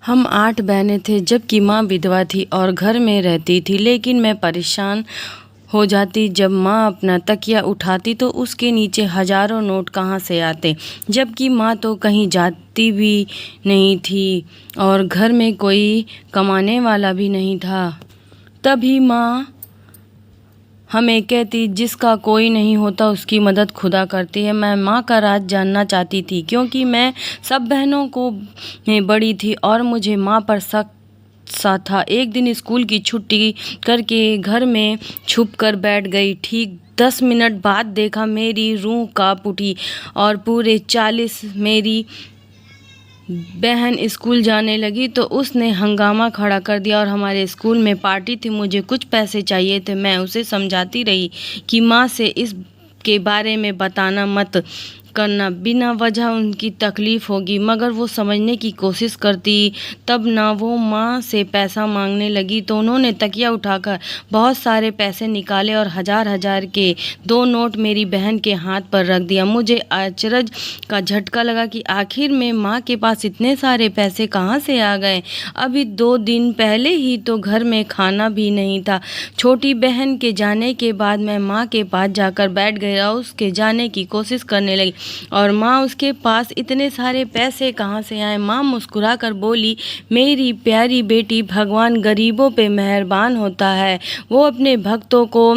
हम 8 बहनें थे जबकि माँ विधवा थी और घर में रहती थी। लेकिन मैं परेशान हो जाती जब माँ अपना तकिया उठाती तो उसके नीचे हजारों नोट कहाँ से आते, जबकि माँ तो कहीं जाती भी नहीं थी और घर में कोई कमाने वाला भी नहीं था। तभी माँ हमें कहती, जिसका कोई नहीं होता उसकी मदद खुदा करती है। मैं माँ का राज जानना चाहती थी क्योंकि मैं सब बहनों को में बड़ी थी और मुझे माँ पर शक सा था। एक दिन स्कूल की छुट्टी करके घर में छुप कर बैठ गई। ठीक 10 मिनट बाद देखा मेरी रूह कांप उठी और पूरे 40 मेरी बहन स्कूल जाने लगी तो उसने हंगामा खड़ा कर दिया और हमारे स्कूल में पार्टी थी। मुझे कुछ पैसे चाहिए थे। मैं उसे समझाती रही कि माँ से इस के बारे में बताना मत करना, बिना वजह उनकी तकलीफ होगी, मगर वो समझने की कोशिश करती तब ना वो माँ से पैसा मांगने लगी तो उन्होंने तकिया उठाकर बहुत सारे पैसे निकाले और हजार हजार के 2 नोट मेरी बहन के हाथ पर रख दिया। मुझे अचरज का झटका लगा कि आखिर में माँ के पास इतने सारे पैसे कहाँ से आ गए। अभी 2 दिन पहले ही तो घर में खाना भी नहीं था। छोटी बहन के जाने के बाद मैं माँ के पास जाकर बैठ गया, उसके जाने की कोशिश करने लगी और माँ उसके पास इतने सारे पैसे कहाँ से आए। माँ मुस्कुरा कर बोली, मेरी प्यारी बेटी, भगवान गरीबों पे मेहरबान होता है। वो अपने भक्तों को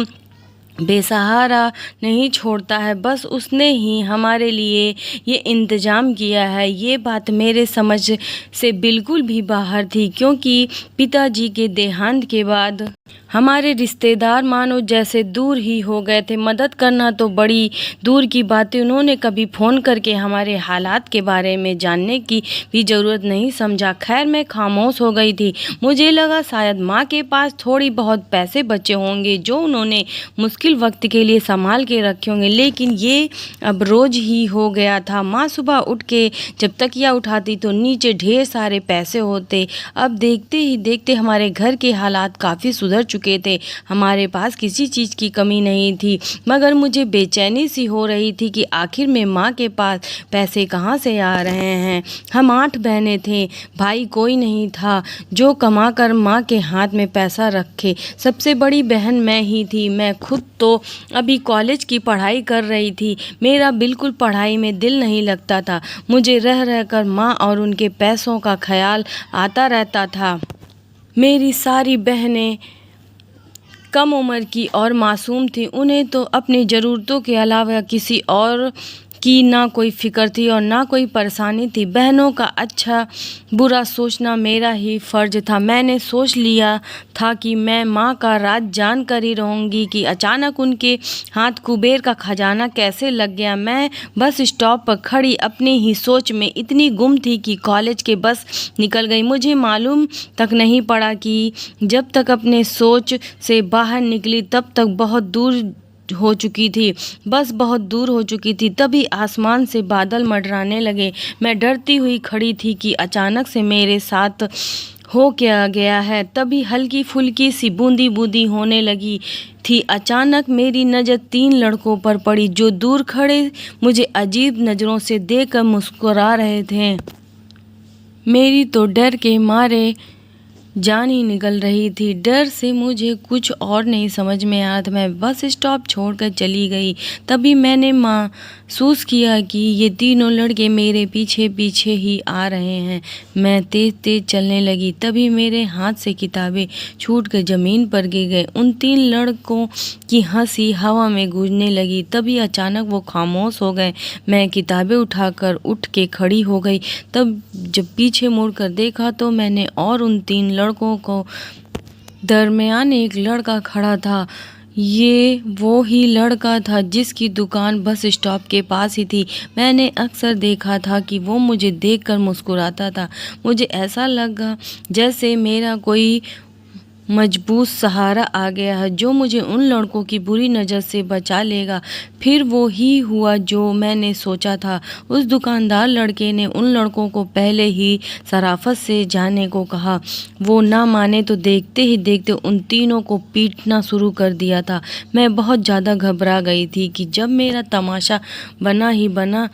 बेसहारा नहीं छोड़ता है, बस उसने ही हमारे लिए ये इंतज़ाम किया है। ये बात मेरे समझ से बिल्कुल भी बाहर थी क्योंकि पिताजी के देहांत के बाद हमारे रिश्तेदार मानो जैसे दूर ही हो गए थे। मदद करना तो बड़ी दूर की बात थी, उन्होंने कभी फ़ोन करके हमारे हालात के बारे में जानने की भी ज़रूरत नहीं समझा। खैर मैं खामोश हो गई थी। मुझे लगा शायद माँ के पास थोड़ी बहुत पैसे बचे होंगे जो उन्होंने मुश्किल वक्त के लिए संभाल के रखे होंगे, लेकिन ये अब रोज़ ही हो गया था। माँ सुबह उठ के जब तकिया उठाती तो नीचे ढेर सारे पैसे होते। अब देखते ही देखते हमारे घर के हालात काफ़ी सुधर चुके थे। हमारे पास किसी चीज़ की कमी नहीं थी, मगर मुझे बेचैनी सी हो रही थी कि आखिर में माँ के पास पैसे कहाँ से आ रहे हैं। हम 8 बहनें थे, भाई कोई नहीं था जो कमा कर माँ के हाथ में पैसा रखे। सबसे बड़ी बहन मैं ही थी। मैं खुद तो अभी कॉलेज की पढ़ाई कर रही थी। मेरा बिल्कुल पढ़ाई में दिल नहीं लगता था। मुझे रह रह कर माँ और उनके पैसों का ख्याल आता रहता था। मेरी सारी बहनें कम उम्र की और मासूम थी। उन्हें तो अपनी ज़रूरतों के अलावा किसी और की ना कोई फ़िक्र थी और ना कोई परेशानी थी। बहनों का अच्छा बुरा सोचना मेरा ही फ़र्ज था। मैंने सोच लिया था कि मैं माँ का राज जान कर ही रहूँगी कि अचानक उनके हाथ कुबेर का खजाना कैसे लग गया। मैं बस स्टॉप पर खड़ी अपनी ही सोच में इतनी गुम थी कि कॉलेज के बस निकल गई। मुझे मालूम तक नहीं पड़ा कि जब तक अपने सोच से बाहर निकली तब तक बहुत दूर हो चुकी थी, बस बहुत दूर हो चुकी थी। तभी आसमान से बादल मंडराने लगे। मैं डरती हुई खड़ी थी कि अचानक से मेरे साथ हो क्या गया है। तभी हल्की फुल्की सी बूंदी बूंदी होने लगी थी। अचानक मेरी नज़र 3 लड़कों पर पड़ी जो दूर खड़े मुझे अजीब नज़रों से देखकर मुस्कुरा रहे थे। मेरी तो डर के मारे जान ही निकल रही थी। डर से मुझे कुछ और नहीं समझ में आया था। मैं बस स्टॉप छोड़कर चली गई। तभी मैंने महसूस किया कि ये तीनों लड़के मेरे पीछे पीछे ही आ रहे हैं। मैं तेज तेज चलने लगी। तभी मेरे हाथ से किताबें छूटकर ज़मीन पर गिर गए। उन 3 लड़कों की हंसी हवा में गूंजने लगी। तभी अचानक वो खामोश हो गए। मैं किताबें उठाकर उठ के खड़ी हो गई। तब जब पीछे मुड़कर देखा तो मैंने और उन 3 लड़कों को दरमियान एक लड़का खड़ा था। ये वो ही लड़का था जिसकी दुकान बस स्टॉप के पास ही थी। मैंने अक्सर देखा था कि वो मुझे देखकर मुस्कुराता था। मुझे ऐसा लगा जैसे मेरा कोई मजबूत सहारा आ गया है जो मुझे उन लड़कों की बुरी नज़र से बचा लेगा। फिर वो ही हुआ जो मैंने सोचा था। उस दुकानदार लड़के ने उन लड़कों को पहले ही शराफत से जाने को कहा। वो ना माने तो देखते ही देखते उन तीनों को पीटना शुरू कर दिया था। मैं बहुत ज़्यादा घबरा गई थी कि जब मेरा तमाशा बना ही बना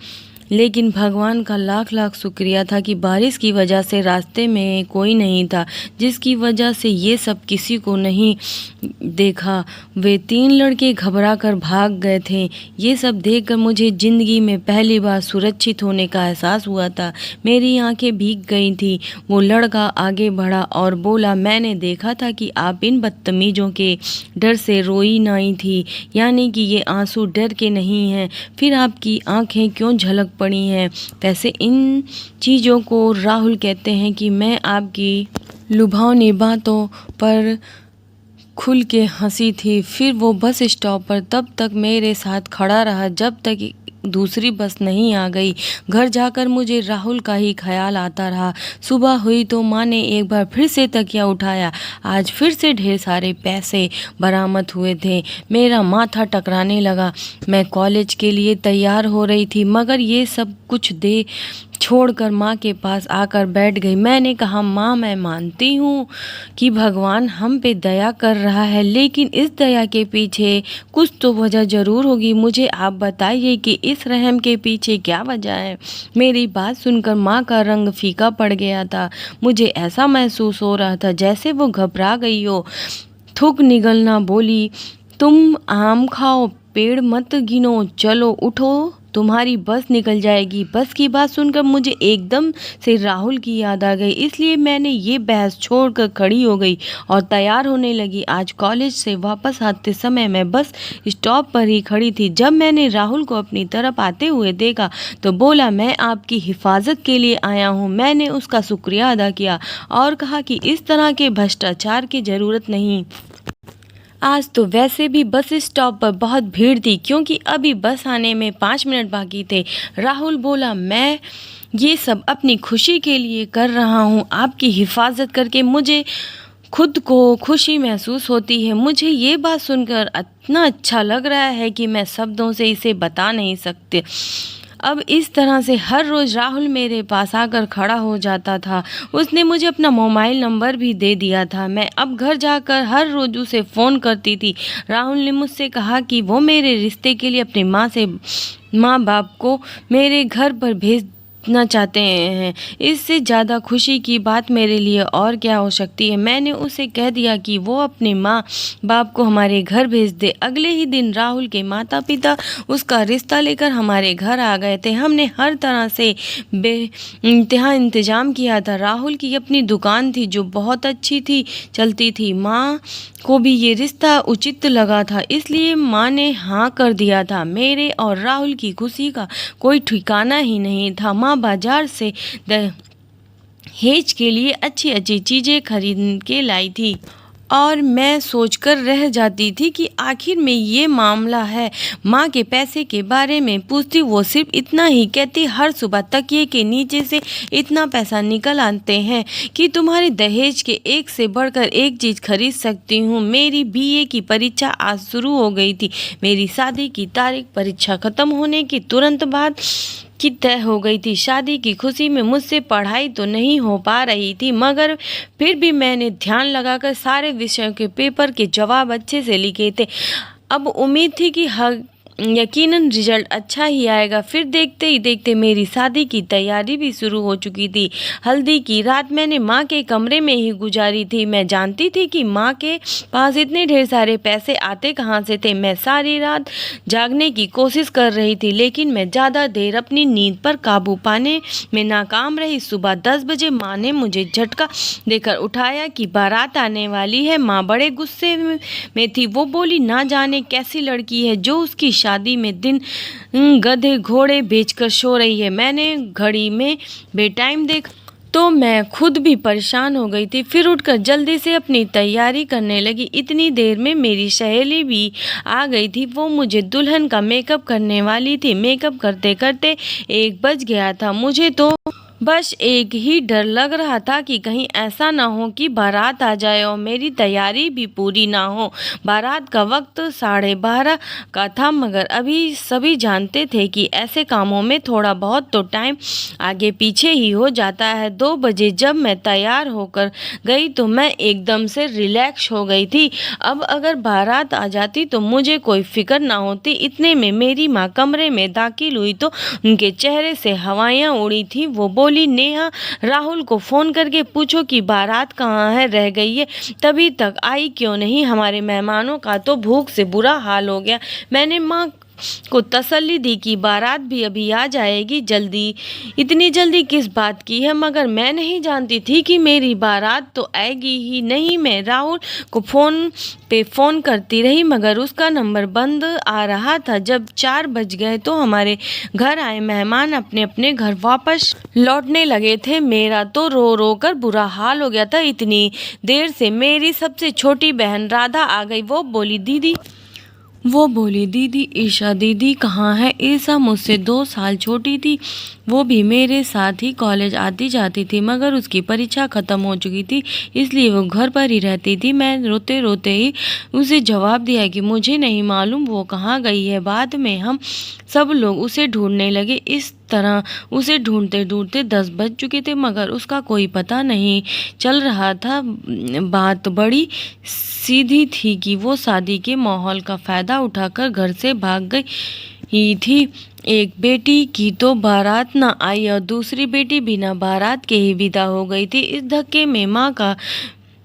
लेकिन भगवान का लाख लाख शुक्रिया था कि बारिश की वजह से रास्ते में कोई नहीं था, जिसकी वजह से ये सब किसी को नहीं देखा। वे 3 लड़के घबरा कर भाग गए थे। ये सब देखकर मुझे ज़िंदगी में पहली बार सुरक्षित होने का एहसास हुआ था। मेरी आंखें भीग गई थी। वो लड़का आगे बढ़ा और बोला, मैंने देखा था कि आप इन बदतमीज़ों के डर से रोई नहीं थी, यानी कि ये आंसू डर के नहीं हैं। फिर आपकी आंखें क्यों झलक पड़ी हैं? वैसे इन चीज़ों को राहुल कहते हैं कि मैं आपकी लुभावनी बातों पर खुल के हंसी थी। फिर वो बस स्टॉप पर तब तक मेरे साथ खड़ा रहा जब तक दूसरी बस नहीं आ गई। घर जाकर मुझे राहुल का ही ख्याल आता रहा। सुबह हुई तो माँ ने एक बार फिर से तकिया उठाया। आज फिर से ढेर सारे पैसे बरामद हुए थे। मेरा माथा टकराने लगा। मैं कॉलेज के लिए तैयार हो रही थी, मगर ये सब कुछ दे छोड़कर माँ के पास आकर बैठ गई। मैंने कहा, माँ, मैं मानती हूँ कि भगवान हम पे दया कर रहा है, लेकिन इस दया के पीछे कुछ तो वजह ज़रूर होगी। मुझे आप बताइए कि इस रहम के पीछे क्या वजह है? मेरी बात सुनकर माँ का रंग फीका पड़ गया था। मुझे ऐसा महसूस हो रहा था जैसे वो घबरा गई हो। थूक निगलना बोली, तुम आम खाओ, पेड़ मत गिनो, चलो उठो, तुम्हारी बस निकल जाएगी। बस की बात सुनकर मुझे एकदम से राहुल की याद आ गई, इसलिए मैंने ये बहस छोड़कर खड़ी हो गई और तैयार होने लगी। आज कॉलेज से वापस आते समय मैं बस स्टॉप पर ही खड़ी थी जब मैंने राहुल को अपनी तरफ आते हुए देखा तो बोला, मैं आपकी हिफाजत के लिए आया हूँ। मैंने उसका शुक्रिया अदा किया और कहा कि इस तरह के भ्रष्टाचार की ज़रूरत नहीं। आज तो वैसे भी बस स्टॉप पर बहुत भीड़ थी क्योंकि अभी बस आने में 5 मिनट बाकी थे। राहुल बोला, मैं ये सब अपनी खुशी के लिए कर रहा हूँ। आपकी हिफाजत करके मुझे खुद को खुशी महसूस होती है। मुझे ये बात सुनकर इतना अच्छा लग रहा है कि मैं शब्दों से इसे बता नहीं सकते। अब इस तरह से हर रोज़ राहुल मेरे पास आकर खड़ा हो जाता था। उसने मुझे अपना मोबाइल नंबर भी दे दिया था। मैं अब घर जाकर हर रोज़ उसे फ़ोन करती थी। राहुल ने मुझसे कहा कि वो मेरे रिश्ते के लिए अपनी माँ बाप को मेरे घर पर भेजना चाहते हैं। इससे ज़्यादा खुशी की बात मेरे लिए और क्या हो सकती है। मैंने उसे कह दिया कि वो अपने माँ बाप को हमारे घर भेज दे। अगले ही दिन राहुल के माता पिता उसका रिश्ता लेकर हमारे घर आ गए थे। हमने हर तरह से बेइंतहा इंतज़ाम किया था। राहुल की अपनी दुकान थी जो बहुत अच्छी थी, चलती थी। माँ को भी ये रिश्ता उचित लगा था, इसलिए माँ ने हाँ कर दिया था। मेरे और राहुल की खुशी का कोई ठिकाना ही नहीं था। माँ बाजार से दहेज के लिए अच्छी अच्छी चीज़ें खरीद के लाई थी और मैं सोचकर रह जाती थी कि आखिर में ये मामला है। माँ के पैसे के बारे में पूछती, वो सिर्फ इतना ही कहती, हर सुबह तकिए के नीचे से इतना पैसा निकल आते हैं कि तुम्हारे दहेज के एक से बढ़कर एक चीज़ खरीद सकती हूँ। मेरी बीए की परीक्षा आज शुरू हो गई थी। मेरी शादी की तारीख परीक्षा ख़त्म होने के तुरंत बाद की तय हो गई थी। शादी की खुशी में मुझसे पढ़ाई तो नहीं हो पा रही थी, मगर फिर भी मैंने ध्यान लगाकर सारे विषयों के पेपर के जवाब अच्छे से लिखे थे। अब उम्मीद थी कि यकीनन रिजल्ट अच्छा ही आएगा। फिर देखते ही देखते मेरी शादी की तैयारी भी शुरू हो चुकी थी। हल्दी की रात मैंने माँ के कमरे में ही गुजारी थी। मैं जानती थी कि माँ के पास इतने ढेर सारे पैसे आते कहाँ से थे। मैं सारी रात जागने की कोशिश कर रही थी, लेकिन मैं ज़्यादा देर अपनी नींद पर काबू पाने में नाकाम रही। सुबह 10 बजे माँ ने मुझे झटका देकर उठाया कि बारात आने वाली है। माँ बड़े गुस्से में थी। वो बोली, ना जाने कैसी लड़की है जो उसकी शादी में दिन गधे घोड़े बेचकर सो रही है। मैंने घड़ी में बेटाइम देखा तो मैं खुद भी परेशान हो गई थी। फिर उठकर जल्दी से अपनी तैयारी करने लगी। इतनी देर में मेरी सहेली भी आ गई थी। वो मुझे दुल्हन का मेकअप करने वाली थी। मेकअप करते करते 1 बज गया था। मुझे तो बस एक ही डर लग रहा था कि कहीं ऐसा ना हो कि बारात आ जाए और मेरी तैयारी भी पूरी ना हो। बारात का वक्त 12:30 का था, मगर अभी सभी जानते थे कि ऐसे कामों में थोड़ा बहुत तो टाइम आगे पीछे ही हो जाता है। 2 बजे जब मैं तैयार होकर गई तो मैं एकदम से रिलैक्स हो गई थी। अब अगर बारात आ जाती तो मुझे कोई फिक्र ना होती। इतने में मेरी माँ कमरे में दाखिल हुई तो उनके चेहरे से हवाइयाँ उड़ी थी। वो बोली, नेहा, राहुल को फ़ोन करके पूछो कि बारात कहाँ है, रह गई है, तभी तक आई क्यों नहीं। हमारे मेहमानों का तो भूख से बुरा हाल हो गया। मैंने माँ को तसल्ली दी कि बारात भी अभी आ जाएगी, जल्दी, इतनी जल्दी किस बात की है। मगर मैं नहीं जानती थी कि मेरी बारात तो आएगी ही नहीं। मैं राहुल को फ़ोन पे फ़ोन करती रही, मगर उसका नंबर बंद आ रहा था। जब 4 बज गए तो हमारे घर आए मेहमान अपने अपने घर वापस लौटने लगे थे। मेरा तो रो रो कर बुरा हाल हो गया था। इतनी देर से मेरी सबसे छोटी बहन राधा आ गई। वो बोली, दीदी, ईशा दीदी कहाँ है। ईशा मुझसे 2 साल छोटी थी। वो भी मेरे साथ ही कॉलेज आती जाती थी, मगर उसकी परीक्षा ख़त्म हो चुकी थी, इसलिए वो घर पर ही रहती थी। मैं रोते रोते ही उसे जवाब दिया कि मुझे नहीं मालूम वो कहाँ गई है। बाद में हम सब लोग उसे ढूंढने लगे। इस तरह उसे ढूंढते ढूंढते 10 बज चुके थे, मगर उसका कोई पता नहीं चल रहा था। बात बड़ी सीधी थी कि वो शादी के माहौल का फ़ायदा उठाकर घर से भाग गई ही थी। एक बेटी की तो बारात ना आई और दूसरी बेटी बिना बारात के ही विदा हो गई थी। इस धक्के में माँ का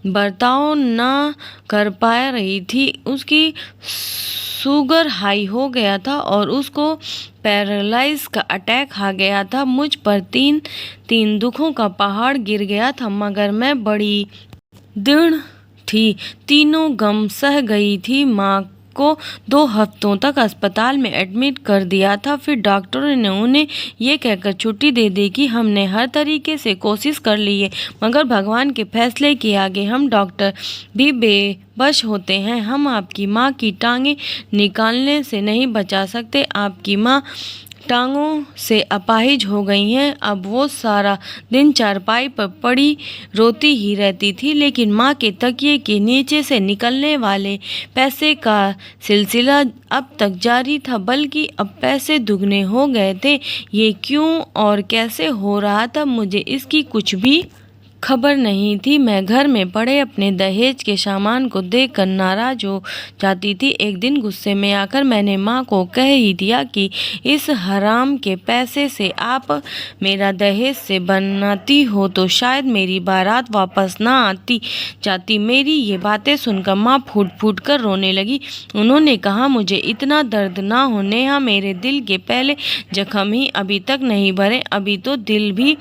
बर्ताव ना कर पा रही थी। उसकी शुगर हाई हो गया था और उसको पैरालाइज का अटैक आ गया था। मुझ पर तीन तीन दुखों का पहाड़ गिर गया था, मगर मैं बड़ी दृढ़ थी। तीनों गम सह गई थी। माँ को 2 हफ्तों तक अस्पताल में एडमिट कर दिया था। फिर डॉक्टरों ने उन्हें ये कहकर छुट्टी दे दी कि हमने हर तरीके से कोशिश कर ली है, मगर भगवान के फैसले के आगे हम डॉक्टर भी बेबस होते हैं। हम आपकी माँ की टांगें निकालने से नहीं बचा सकते। आपकी माँ टांगों से अपाहिज हो गई हैं। अब वो सारा दिन चारपाई पर पड़ी रोती ही रहती थी, लेकिन माँ के तकिए के नीचे से निकलने वाले पैसे का सिलसिला अब तक जारी था, बल्कि अब पैसे दुगने हो गए थे। ये क्यों और कैसे हो रहा था, मुझे इसकी कुछ भी खबर नहीं थी। मैं घर में पड़े अपने दहेज के सामान को देखकर नाराज हो जाती थी। एक दिन गुस्से में आकर मैंने माँ को कह ही दिया कि इस हराम के पैसे से आप मेरा दहेज से बनाती हो तो शायद मेरी बारात वापस ना आती जाती। मेरी ये बातें सुनकर माँ फूट फूट कर रोने लगी। उन्होंने कहा, मुझे इतना दर्द ना हो नेहा, मेरे दिल के पहले जख्म ही अभी तक नहीं भरे। अभी तो दिल भी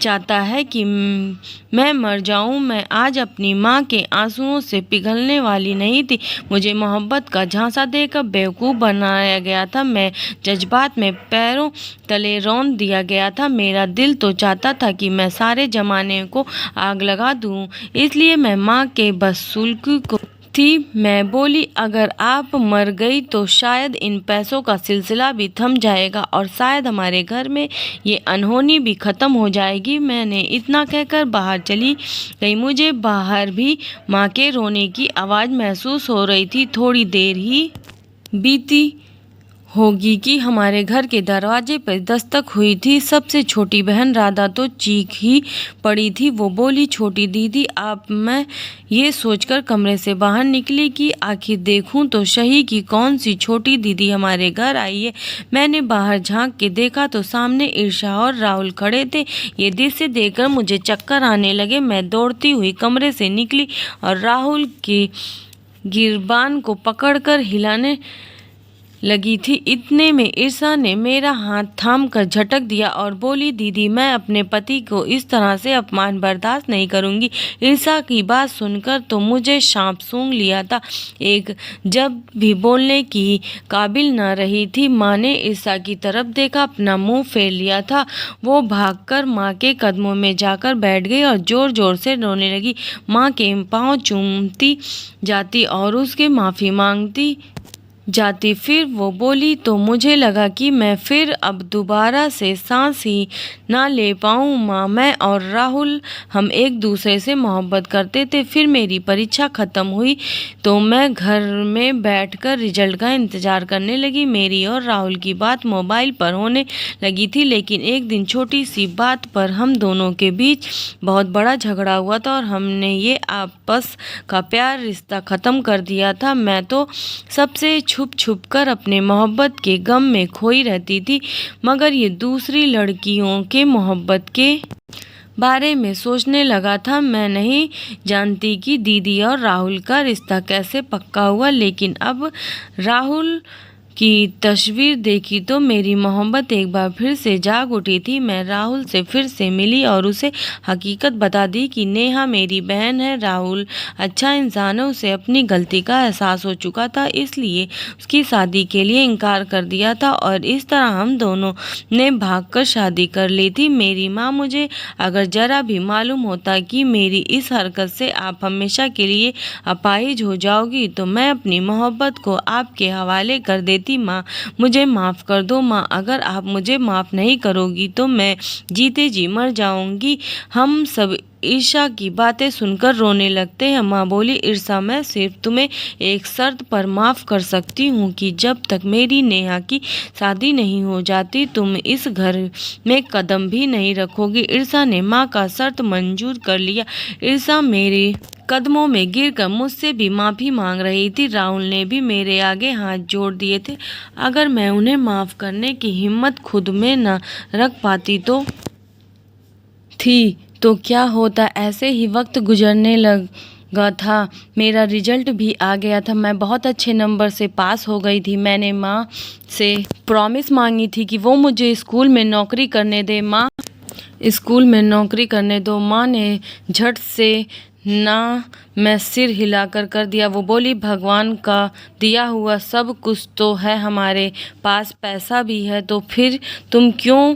चाहता है कि मैं मर जाऊं। मैं आज अपनी माँ के आंसुओं से पिघलने वाली नहीं थी। मुझे मोहब्बत का झांसा देकर बेवकूफ़ बनाया गया था। मैं जज्बात में पैरों तले रौंद दिया गया था। मेरा दिल तो चाहता था कि मैं सारे ज़माने को आग लगा दूं। इसलिए मैं माँ के बदसलूकी को थी। मैं बोली, अगर आप मर गई तो शायद इन पैसों का सिलसिला भी थम जाएगा और शायद हमारे घर में ये अनहोनी भी ख़त्म हो जाएगी। मैंने इतना कहकर बाहर चली गई। मुझे बाहर भी माँ के रोने की आवाज़ महसूस हो रही थी। थोड़ी देर ही बीती होगी कि हमारे घर के दरवाजे पर दस्तक हुई थी। सबसे छोटी बहन राधा तो चीख ही पड़ी थी। वो बोली, छोटी दीदी आप। मैं ये सोचकर कमरे से बाहर निकली कि आखिर देखूं तो सही कि कौन सी छोटी दीदी हमारे घर आई है। मैंने बाहर झांक के देखा तो सामने ईशा और राहुल खड़े थे। ये दृश्य देखकर मुझे चक्कर आने लगे। मैं दौड़ती हुई कमरे से निकली और राहुल की गिरबान को पकड़कर हिलाने लगी थी। इतने में ईशा ने मेरा हाथ थाम कर झटक दिया और बोली, दीदी, मैं अपने पति को इस तरह से अपमान बर्दाश्त नहीं करूंगी। ईशा की बात सुनकर तो मुझे सांप सूंघ लिया था। एक जब भी बोलने की काबिल न रही थी। माँ ने ईशा की तरफ देखा, अपना मुंह फेर लिया था। वो भागकर माँ के कदमों में जाकर बैठ गई और जोर जोर से रोने लगी। माँ के पाँव चूमती जाती और उसके माफ़ी मांगती जाती। फिर वो बोली तो मुझे लगा कि मैं फिर अब दोबारा से सांस ही ना ले पाऊँ। माँ, मैं और राहुल हम एक दूसरे से मोहब्बत करते थे। फिर मेरी परीक्षा ख़त्म हुई तो मैं घर में बैठकर रिजल्ट का इंतज़ार करने लगी। मेरी और राहुल की बात मोबाइल पर होने लगी थी, लेकिन एक दिन छोटी सी बात पर हम दोनों के बीच बहुत बड़ा झगड़ा हुआ था और हमने ये आपस का प्यार रिश्ता ख़त्म कर दिया था। मैं तो सबसे छुप छुप कर अपने मोहब्बत के गम में खोई रहती थी, मगर ये दूसरी लड़कियों के मोहब्बत के बारे में सोचने लगा था। मैं नहीं जानती कि दीदी और राहुल का रिश्ता कैसे पक्का हुआ, लेकिन अब राहुल की तस्वीर देखी तो मेरी मोहब्बत एक बार फिर से जाग उठी थी। मैं राहुल से फिर से मिली और उसे हकीकत बता दी कि नेहा मेरी बहन है। राहुल अच्छा इंसान है, उसे अपनी गलती का एहसास हो चुका था, इसलिए उसकी शादी के लिए इनकार कर दिया था और इस तरह हम दोनों ने भागकर शादी कर ली थी। मेरी माँ, मुझे अगर ज़रा भी मालूम होता कि मेरी इस हरकत से आप हमेशा के लिए अपाहिज हो जाओगी तो मैं अपनी मोहब्बत को आपके हवाले कर देती। माँ, मुझे माफ़ कर दो। माँ, अगर आप मुझे माफ़ नहीं करोगी तो मैं जीते जी मर जाऊंगी। हम सब ईर्षा की बातें सुनकर रोने लगते हैं। माँ बोली, ईर्षा, मैं सिर्फ तुम्हें एक शर्त पर माफ़ कर सकती हूँ कि जब तक मेरी नेहा की शादी नहीं हो जाती तुम इस घर में कदम भी नहीं रखोगी। ईर्षा ने माँ का शर्त मंजूर कर लिया। ईर्षा मेरे कदमों में गिरकर मुझसे भी माफ़ी मांग रही थी। राहुल ने भी मेरे आगे हाथ जोड़ दिए थे। अगर मैं उन्हें माफ़ करने की हिम्मत खुद में न रख पाती तो क्या होता। ऐसे ही वक्त गुजरने लगा था। मेरा रिजल्ट भी आ गया था। मैं बहुत अच्छे नंबर से पास हो गई थी। मैंने माँ से प्रॉमिस मांगी थी कि वो मुझे स्कूल में नौकरी करने दे। माँ, स्कूल में नौकरी करने दो। माँ ने झट से ना मैं सिर हिलाकर कर दिया। वो बोली, भगवान का दिया हुआ सब कुछ तो है हमारे पास, पैसा भी है, तो फिर तुम क्यों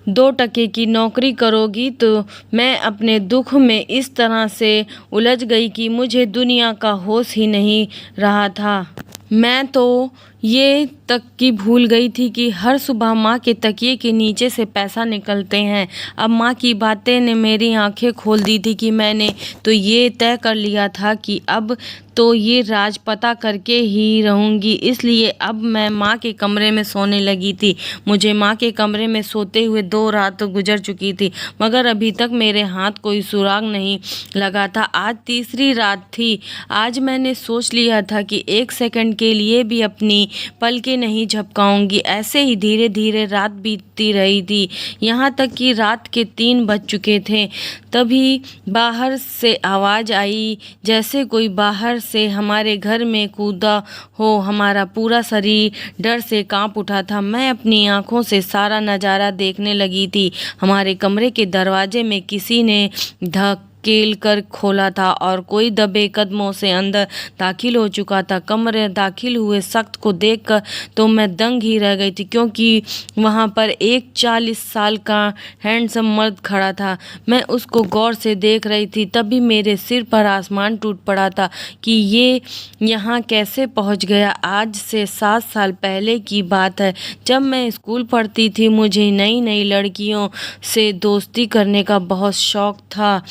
2 टके की नौकरी करोगी। तो मैं अपने दुख में इस तरह से उलझ गई कि मुझे दुनिया का होश ही नहीं रहा था। मैं तो ये तक कि भूल गई थी कि हर सुबह माँ के तकिए के नीचे से पैसा निकलते हैं। अब माँ की बातें ने मेरी आंखें खोल दी थी कि मैंने तो ये तय कर लिया था कि अब तो ये राज पता करके ही रहूँगी। इसलिए अब मैं माँ के कमरे में सोने लगी थी। मुझे माँ के कमरे में सोते हुए 2 रात गुजर चुकी थी, मगर अभी तक मेरे हाथ कोई सुराग नहीं लगा था। आज तीसरी रात थी। आज मैंने सोच लिया था कि 1 सेकंड के लिए भी अपनी पलकें नहीं झपकाऊंगी। ऐसे ही धीरे धीरे रात बीतती रही थी, यहाँ तक कि रात के 3 बज चुके थे। तभी बाहर से आवाज़ आई, जैसे कोई बाहर से हमारे घर में कूदा हो। हमारा पूरा शरीर डर से कांप उठा था। मैं अपनी आंखों से सारा नज़ारा देखने लगी थी। हमारे कमरे के दरवाजे में किसी ने धकेल कर खोला था और कोई दबे कदमों से अंदर दाखिल हो चुका था। कमरे दाखिल हुए शख्स को देखकर तो मैं दंग ही रह गई थी, क्योंकि वहाँ पर एक 40 साल का हैंडसम मर्द खड़ा था। मैं उसको गौर से देख रही थी। तभी मेरे सिर पर आसमान टूट पड़ा था कि ये यहाँ कैसे पहुँच गया। आज से 7 साल पहले की बात है, जब मैं स्कूल पढ़ती थी। मुझे नई नई लड़कियों से दोस्ती करने का बहुत शौक था।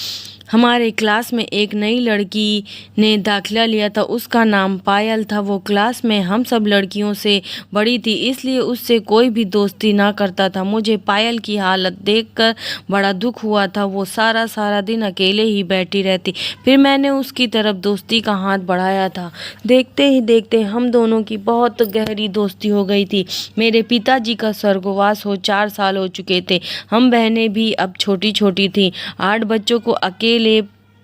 हमारे क्लास में एक नई लड़की ने दाखिला लिया था। उसका नाम पायल था। वो क्लास में हम सब लड़कियों से बड़ी थी, इसलिए उससे कोई भी दोस्ती ना करता था। मुझे पायल की हालत देखकर बड़ा दुख हुआ था। वो सारा दिन अकेले ही बैठी रहती। फिर मैंने उसकी तरफ दोस्ती का हाथ बढ़ाया था। देखते ही देखते हम दोनों की बहुत गहरी दोस्ती हो गई थी। मेरे पिताजी का स्वर्गवास हो 4 साल हो चुके थे। हम बहनें भी अब छोटी छोटी थीं। 8 बच्चों को अकेले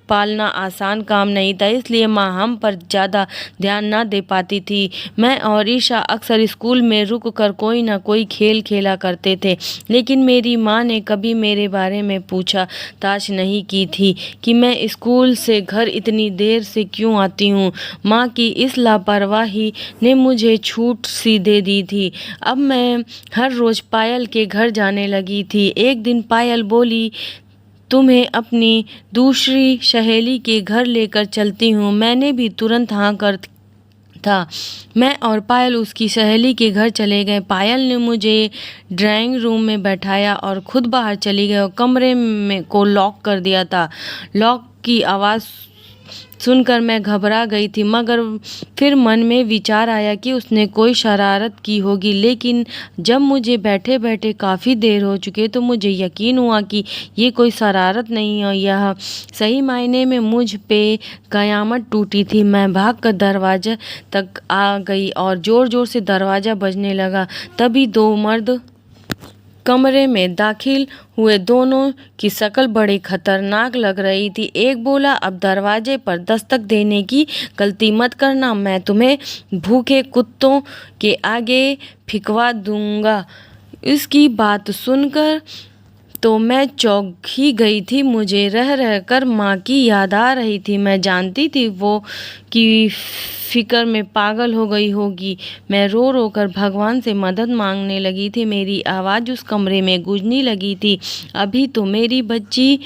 पालना आसान काम नहीं था, इसलिए माँ हम पर ज़्यादा ध्यान ना दे पाती थी। मैं और ईशा अक्सर स्कूल में रुक कर कोई ना कोई खेल खेला करते थे, लेकिन मेरी माँ ने कभी मेरे बारे में पूछताछ नहीं की थी कि मैं स्कूल से घर इतनी देर से क्यों आती हूँ। माँ की इस लापरवाही ने मुझे छूट सी दे दी थी। अब मैं हर रोज़ पायल के घर जाने लगी थी। एक दिन पायल बोली, तुम्हें अपनी दूसरी सहेली के घर लेकर चलती हूँ। मैंने भी तुरंत हाँ कर था। मैं और पायल उसकी सहेली के घर चले गए। पायल ने मुझे ड्राइंग रूम में बैठाया और खुद बाहर चली गई और कमरे में को लॉक कर दिया था। लॉक की आवाज़ सुनकर मैं घबरा गई थी, मगर फिर मन में विचार आया कि उसने कोई शरारत की होगी। लेकिन जब मुझे बैठे बैठे काफ़ी देर हो चुके तो मुझे यकीन हुआ कि ये कोई शरारत नहीं है, यह सही मायने में मुझ पे क़यामत टूटी थी। मैं भागकर दरवाजे तक आ गई और ज़ोर ज़ोर से दरवाज़ा बजने लगा। तभी दो मर्द कमरे में दाखिल हुए। दोनों की शक्ल बड़ी खतरनाक लग रही थी। एक बोला, अब दरवाजे पर दस्तक देने की गलती मत करना, मैं तुम्हें भूखे कुत्तों के आगे फिकवा दूंगा। इसकी बात सुनकर तो मैं चौंक ही गई थी। मुझे रह रहकर माँ की याद आ रही थी। मैं जानती थी वो कि फिक्र में पागल हो गई होगी। मैं रो रो कर भगवान से मदद मांगने लगी थी। मेरी आवाज़ उस कमरे में गूंजने लगी थी। अभी तो मेरी बच्ची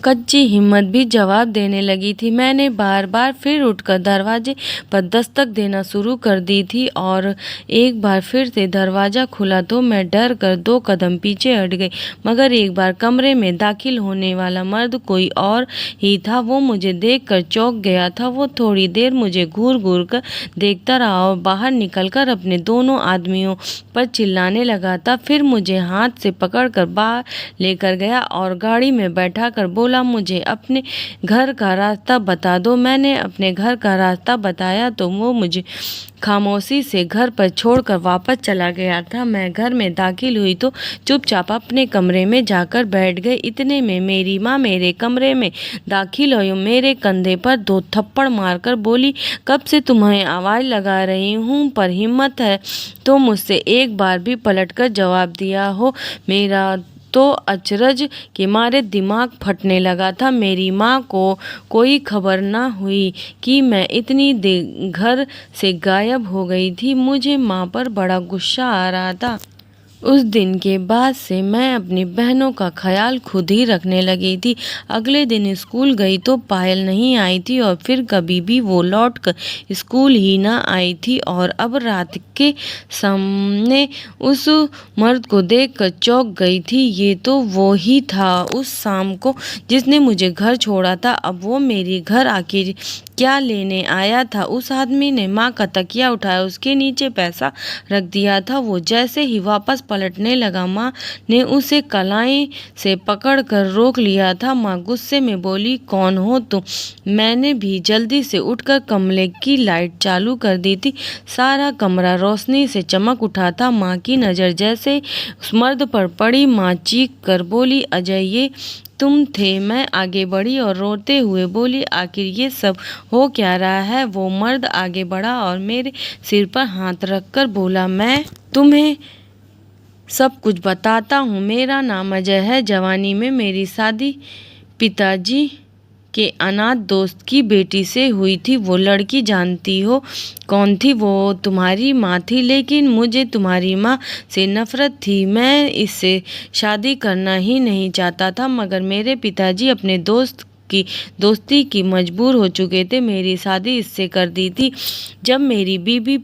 कच्ची हिम्मत भी जवाब देने लगी थी। मैंने बार बार फिर उठकर दरवाजे पर दस्तक देना शुरू कर दी थी और एक बार फिर से दरवाज़ा खुला तो मैं डर कर 2 कदम पीछे हट गई। मगर एक बार कमरे में दाखिल होने वाला मर्द कोई और ही था। वो मुझे देखकर चौंक गया था। वो थोड़ी देर मुझे घूर घूर कर देखता रहा और बाहर निकलकर अपने दोनों आदमियों पर चिल्लाने लगा था। फिर मुझे हाथ से पकड़कर बाहर लेकर गया और गाड़ी में बैठा कर बोला, मुझे अपने घर का रास्ता बता दो। मैंने अपने घर का रास्ता बताया तो वो मुझे खामोशी से घर पर छोड़कर वापस चला गया था। मैं घर में दाखिल हुई तो चुपचाप अपने कमरे में जाकर बैठ गई। इतने में मेरी माँ मेरे कमरे में दाखिल हुई। मेरे कंधे पर 2 थप्पड़ मारकर बोली, कब से तुम्हें आवाज़ लगा रही हूँ, पर हिम्मत है तो मुझसे एक बार भी पलटकर जवाब दिया हो। मेरा तो अचरज के मारे दिमाग फटने लगा था। मेरी माँ को कोई खबर ना हुई कि मैं इतनी देर घर से गायब हो गई थी। मुझे माँ पर बड़ा गुस्सा आ रहा था। उस दिन के बाद से मैं अपनी बहनों का ख्याल खुद ही रखने लगी थी। अगले दिन स्कूल गई तो पायल नहीं आई थी और फिर कभी भी वो लौट कर स्कूल ही ना आई थी। और अब रात के सामने उस मर्द को देखकर चौंक गई थी। ये तो वो ही था उस शाम को जिसने मुझे घर छोड़ा था। अब वो मेरे घर आके क्या लेने आया था? उस आदमी ने माँ का तकिया उठाया, उसके नीचे पैसा रख दिया था। वो जैसे ही वापस पलटने लगा, माँ ने उसे कलाई से पकड़कर रोक लिया था। माँ गुस्से में बोली, कौन हो तुम? मैंने भी जल्दी से उठकर कमरे की लाइट चालू कर दी थी। सारा कमरा रोशनी से चमक उठा था। माँ की नज़र जैसे उस मर्द पर पड़ी। माँ चीख कर बोली, अजय ये तुम थे? मैं आगे बढ़ी और रोते हुए बोली, आखिर ये सब हो क्या रहा है? वो मर्द आगे बढ़ा और मेरे सिर पर हाथ रखकर बोला, मैं तुम्हें सब कुछ बताता हूँ। मेरा नाम अजय है। जवानी में मेरी शादी पिताजी के अनाथ दोस्त की बेटी से हुई थी। वो लड़की जानती हो कौन थी? वो तुम्हारी माँ थी। लेकिन मुझे तुम्हारी माँ से नफरत थी। मैं इससे शादी करना ही नहीं चाहता था, मगर मेरे पिताजी अपने दोस्ती की मजबूर हो चुके थे। मेरी शादी इससे कर दी थी। जब मेरी बीबी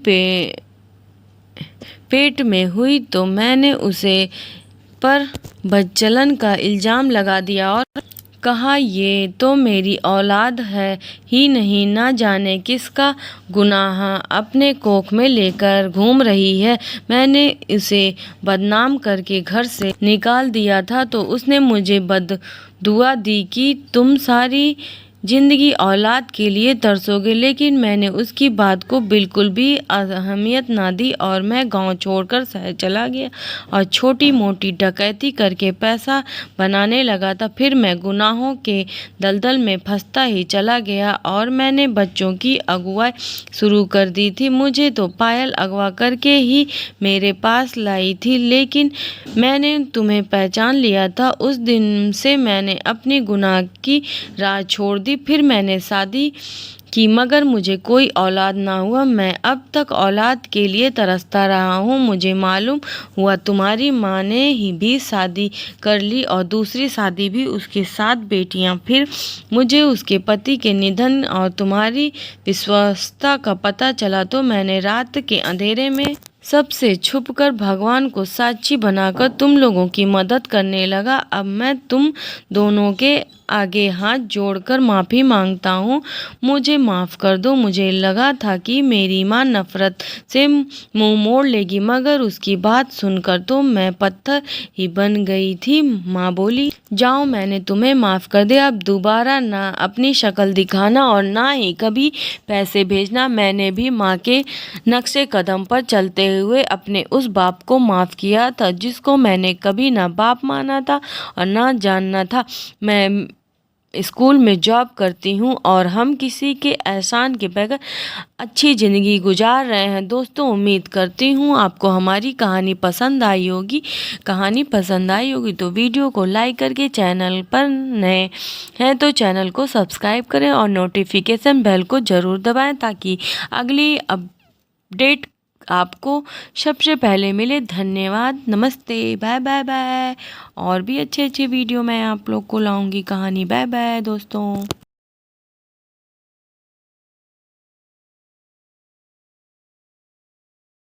पेट में हुई तो मैंने उसे पर बदचलन का इल्ज़ाम लगा दिया और कहा, ये तो मेरी औलाद है ही नहीं, ना जाने किसका गुनाह अपने कोख में लेकर घूम रही है। मैंने उसे बदनाम करके घर से निकाल दिया था तो उसने मुझे बददुआ दी कि तुम सारी जिंदगी औलाद के लिए तरसोगे। लेकिन मैंने उसकी बात को बिल्कुल भी अहमियत ना दी और मैं गांव छोड़कर शहर चला गया और छोटी मोटी डकैती करके पैसा बनाने लगा था। फिर मैं गुनाहों के दलदल में फंसता ही चला गया और मैंने बच्चों की अगुवाई शुरू कर दी थी। मुझे तो पायल अगवा करके ही मेरे पास लाई थी, लेकिन मैंने तुम्हें पहचान लिया था। उस दिन से मैंने अपनी गुनाह की राह छोड़ दी दी। फिर मैंने शादी की मगर मुझे कोई औलाद ना हुआ। मैं अब तक औलाद के लिए तरसता रहा हूँ। मुझे मालूम हुआ तुम्हारी माँ ने ही भी शादी कर ली और दूसरी शादी भी, उसके 7 बेटियाँ। फिर मुझे उसके पति के निधन और तुम्हारी विश्वस्तता का पता चला तो मैंने रात के अंधेरे में सबसे छुपकर भगवान को साक्षी बनाकर तुम लोगों की मदद करने लगा। अब मैं तुम दोनों के आगे हाथ जोड़कर माफ़ी मांगता हूँ। मुझे माफ़ कर दो। मुझे लगा था कि मेरी माँ नफ़रत से मुंह मोड़ लेगी, मगर उसकी बात सुनकर तो मैं पत्थर ही बन गई थी। माँ बोली, जाओ, मैंने तुम्हें माफ़ कर दिया। अब दोबारा ना अपनी शक्ल दिखाना और ना ही कभी पैसे भेजना। मैंने भी माँ के नक्शे कदम पर चलते हुए अपने उस बाप को माफ़ किया था, जिसको मैंने कभी ना बाप माना था और ना जानना था। मैं स्कूल में जॉब करती हूँ और हम किसी के एहसान के बगैर अच्छी ज़िंदगी गुजार रहे हैं। दोस्तों, उम्मीद करती हूँ आपको हमारी कहानी पसंद आई होगी। कहानी पसंद आई होगी तो वीडियो को लाइक करके, चैनल पर नए हैं तो चैनल को सब्सक्राइब करें और नोटिफिकेशन बेल को ज़रूर दबाएं, ताकि अगली अपडेट आपको सबसे पहले मिले। धन्यवाद, नमस्ते, बाय बाय बाय। और भी अच्छे अच्छे वीडियो मैं आप लोग को लाऊंगी कहानी। बाय बाय दोस्तों।